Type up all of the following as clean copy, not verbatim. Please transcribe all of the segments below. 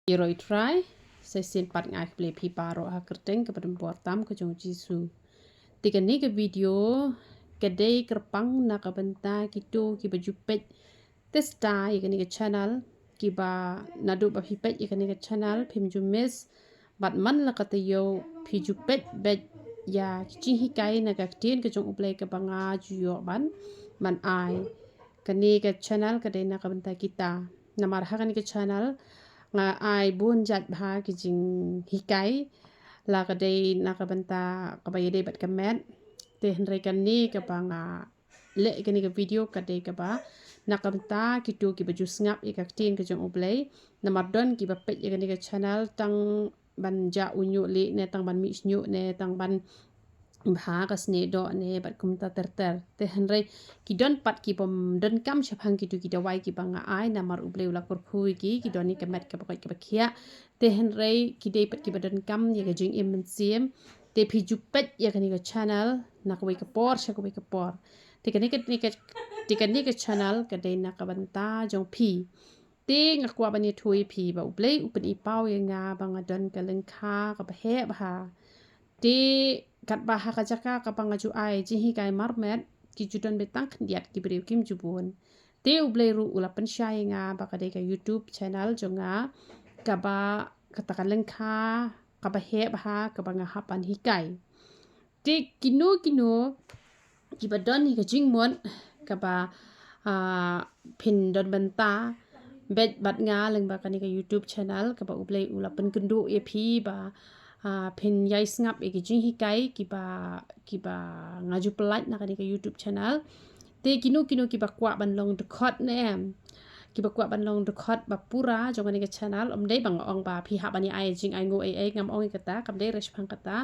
Iroi try sesin pat ngai beli pi paro ha kerteng ke padem tam ke jong jisu. Tiga ni ke video kedai kerpang na ka benta gitu ki baju pet testa ikan ni ke channel ki ba nadu ba pi pet ikan ni ke channel pim jumis bat man la kata yo pi ju pet bet ya cing hikai na ka tien ke jong uplay ke banga juyo ban ai kani ke channel kedai na ka benta kita namar ha kani ke channel nga ai bun jat bha ki jing hikai la ka dei na ka banta ka ba yede bat kamet te henre kan ni ka ba nga le ka ni ka video ka dei ka ba na ka banta ki tu ki baju snap i ka tin ka jong ublei na mardon ki ba pet ka ni ka channel tang ban ja unyu le ne tang ban mi nyu ne tang ban bha ka sne do ne bat kum ta ter te henre ki don pat ki pom don kam chapang ki tu ki dawai ki banga ai na mar uble ula kor phui ki don ni ka met ka ba ki ba khia te henre ki dei pat ki ba don kam ye ga jing im siem te phi ju pet ye ka ni ka channel na ko ka por sha ko ka por te ka ni ka channel ka dei na ka banta jong phi te nga kwa ba ni thui phi ba uble upen i pau ye nga banga don ka len kha ka ba he ba te kat baha kajaka kapanga ju ai jihi kai marmet ki judon betang diat ki beriu kim jubun te ublei ru ula pensyai nga baka de ka YouTube channel jonga kaba katakan lengka kaba he baha kaba nga hapan hikai te kino ki badon hi ka jingmon kaba pin don benta bet bat nga leng baka ni ka YouTube channel kaba ublei ula penkendu ye phi ba pin yai snap e jing hikai kiba ngaju pelat nak ni ke YouTube channel te kino kiba kwa ban long dekot ne kiba kwa ban long dekot ba pura jong ni ke channel dei bang ong ba phi ha bani ai jing ai ngo ai ngam ong kata kam dei respang kata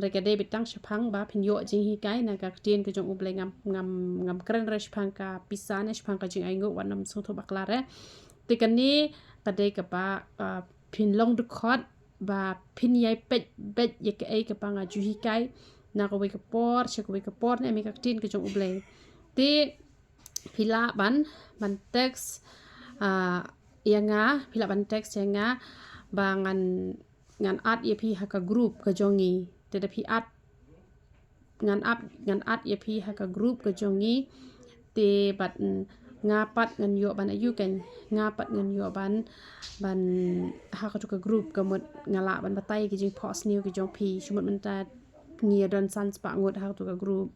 reka dei bitang shapang ba pin yo jing hikai na ka tien ke jong uble ngam kren respang ka pisan respang ka jing ai ngo wanam song tho baklare te kan ni ka dei ka ba pin long dekot ba pin yai pet bet ye ke ai ke panga ju hikai na ko ke por che ko ke por ne mi ka tin ke jong uble te pila ban teks yanga pila ban teks yanga ba ngan at ye pi ha ka group ka jongi te da pi at ngan at ye pi ha ka group ka jongi te bat ngapat ngan yo ban ayu kan ngapat ngan yo ban ha ka ka group ka mot ngala ban batai ki jing post new ki jong pi shumot man ta ngia don san spa ngot ha ka group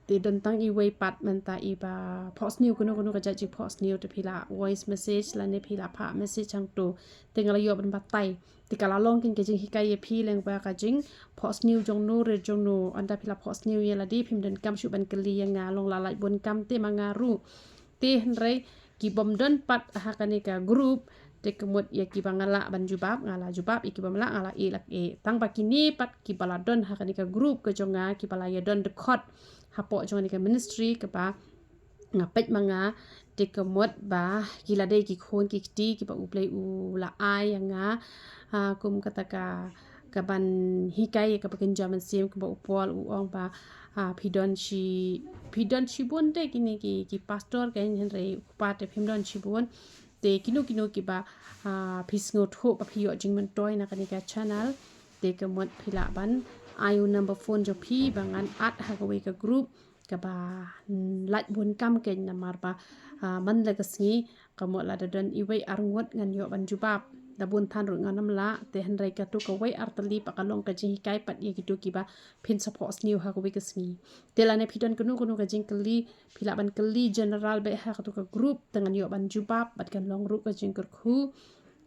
te don tang i way pat man ta i ba post new kuno ka jaji post new te pila voice message la ne pila pa message chang to te ngala yo ban batai te kala long kin ke jing hikai ye pi leng ba ka jing post new jong no re jong no anda pila post new ye la di phim den kam shu ban kali yang nga long la lai bon kam te mangaru te henrei ki bom don pat ha kani ka group te kemut ya ki bangala ban jubab ngala jubab iki bamla ngala i lak e tang bakini pat ki bala don ha kani ka group ke jonga ki bala ya don dekot hapo jonga ni ka ministry ke ba ngapet manga te kemut ba gila dei ki khon ki ti ki ba uplei u la ai nga kum kataka kaban hikai ka bakin jaman sim ka ba upol u ong ba pidon chi bon de kini ki pastor kan henry pat te pimdon chi bon te kino ki ba pisngo tho pa phi yo jingman toy na kani ka channel te kamot phila ban ayu number phone jo phi bangan at ha ka we ka group ka ba lat bon kam ken na mar ba man la ka sngi kamot la don i we arngot ngan yo ban jubab da bun than ru nganam la te henry ka tu ka we artali pa kalong ka jing kai pat ye ki tu ki ba pin support new ha ka we ka sngi te la ne phidon kunu ka jing kali phila ban kali general be ha ka tu ka group dengan yo ban jubab bat kan long ru ka jing kur khu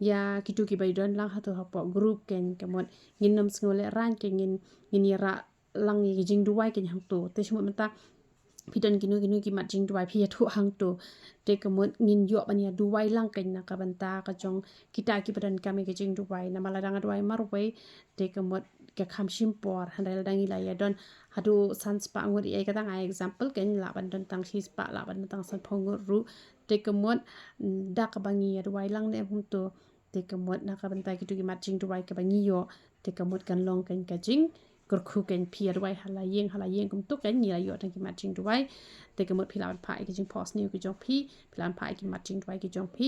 ya kitu ki bai don lang ha tu ha po group ken kamot ngin nam ngole ran ke ngin ra lang ye jing duwai ken hang tu te shmo mata pidon kinu ki mat jing duwai phi thu hang tu te kamot ngin yo ban ya duwai lang ken na ka banta ka jong kita ki badan kami ke jing duwai na mala dang duwai mar we te kamot ke kham shim por handal dang ila ya don hadu sans pa ngur ai ka tang ai example ken la ban don tang his pa la ban tang san phong ru te kamot da ka bangi ya duwai lang ne hum tu te kamot na ka banta ki tu ki mat jing duwai ka bangi yo te kamot kan long ken ka jing kur khu ken phi duwai hala yeng kum tu ken ni la yo tang ki mat jing duwai te kamot philan pa ki jing post new ki jong phi philan pa ki mat jing duwai ki jong phi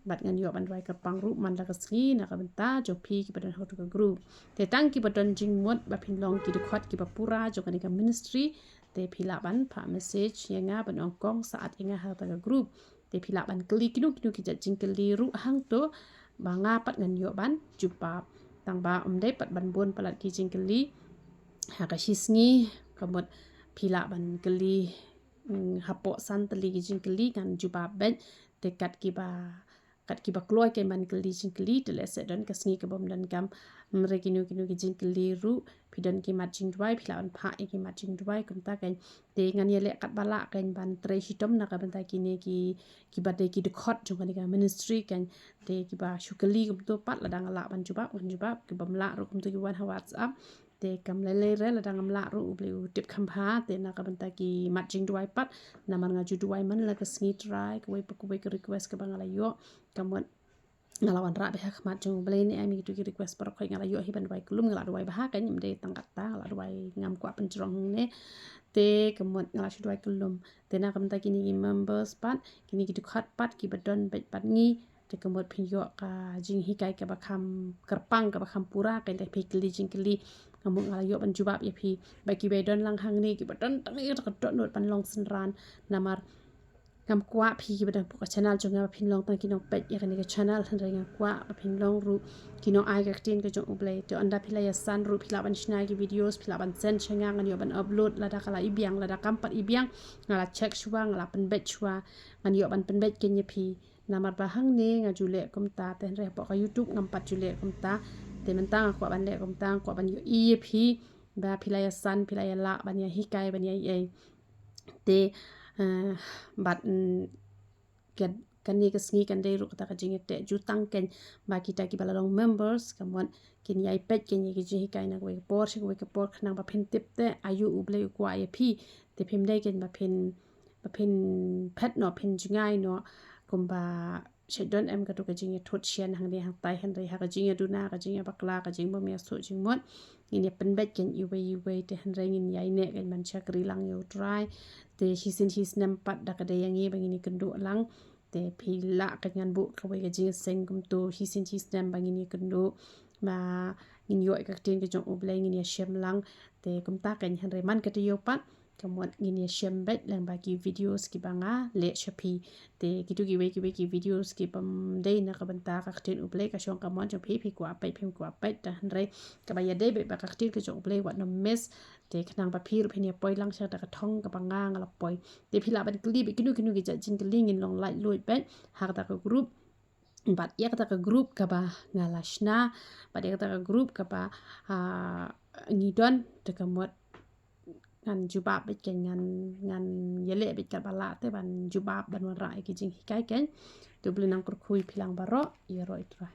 bat ngan yo ban dwai kerpang ru man la kasngi na ka benta jo pi ki badan hotu ka group te tang ki badan jing mot ba phin long ki de khot ki ba pura jo ka ni ka ministry te phila ban pha message yenga ban ong kong saat yenga ha ta ka group te phila ban kli kinu ki ja jing kli ru hang to ba nga pat ngan yo ban jupa tang ba dei pat ban bon palat ki jing kli ha ka shisngi kamot phila ban kli hapo san tali ki jing kli kan jupa ben te kat ki ba kloy ke man kli jing kli te le se don kasngi ke bom dan kam mre kinu ki jing kli ru pidan ki mat jing dwai phila ban pha ki mat jing dwai kum ta kan te ngan ye le kat bala kan ban tre hitom na ka ban ta ki ne ki ba de ki de khot jong kan ka ministry kan te ki ba shukali kum to pat la dang la ban jubab ki bam la ru kum to ki wan ha whatsapp te kam le re la dang am la ru ble tip kham pha te na ka ban ta ki mat jing dwai pat na man nga ju dwai man la ka sngi try ko we ko request ka bang la yo kamot ngalawan ra beha khmat jong ble ni ami tu ki request par khoi ngala yo hi ban dwai kulum ngala dwai bah kan nyim de tangkat ta ngala dwai ngam kwa penjrong ne te kamot ngala shi dwai kulum te na kam ta kini members pat kini ki khat pat ki badon bet pat ngi te kamot phin yo ka jing hi kai ka bakham kerpang ka bakham pura kan te phikli jing kli kamot ngala yo ban jubab ye phi ba ki bedon lang hang ni ki badon tang i ka dot not pan long senran namar ngam kwah phi ki badan pok channel jonga phin long tang kinong pet ya kan ka channel han ringa kwah phin long ru kinong ai ka tin ka jong uble to anda phila ya san ru phila ban shna ki videos phila ban send chenga ngan yo ban upload la da kala ibyang la da kampat ibyang ngala check shwa ngala pen bet shwa ngan yo ban pen bet ken ye phi namar ba hang ne nga jule kum ta ten re pok ka youtube ngam pat jule kum ta te men tang kwa ban le kum tang kwa ban yo i ye phi ba phila ya san phila ya la ban ya hikai ban ya ai te bat kan ni kasngi kan dei ru kata ka jing te ju tang ken ba kita ki balalong members kamon kin yai pet ken ye ki ji kai na we por shi we ke por khna ba phin tip te ayu uble kwa ye phi te phim dei ken ba phin pet no phin jingai no kumba shedon em ka to ka jing ye thot sian hang de hang tai han dei ha ka jing ye du na ka jing ye bakla ka jing bo me so jing mon ini pen bet ken i we te han reng in yai ne ken man chakri lang yo try te hisin his nam pat da ka de yang ye bangini kendu lang te phila ka ngan bu ka we ka jing seng kum to hisin his nam bangini kendu ma in yo ka tin ka jong uble ngin ya shem lang te kum ta kan han re man ka te yo pat kamot ngin ya shem bet lang ba ki videos ki banga le shapi te kitu ki we ki videos ki pam dei na ka banta ka tin uble ka shong ka mon jo phi kwa pe phim kwa pe ta han re ka ba ya de be ba ka tin ka jong uble wat no miss te khnang ba phir phine poi lang sa ta ka thong ka banga ngala poi te phila ban kli be kinu ki ja jing ling in long lai loi bet ha ta ka group bat ya kata ka group ka ba ngalashna bat ya kata ka group ka ba ngidon te kamot ngan jubab bet ken ngan yele bet ka bala te ban jubab ban wa ra ki jing hikai ken tu blinang kur khui philang baro ye ro itra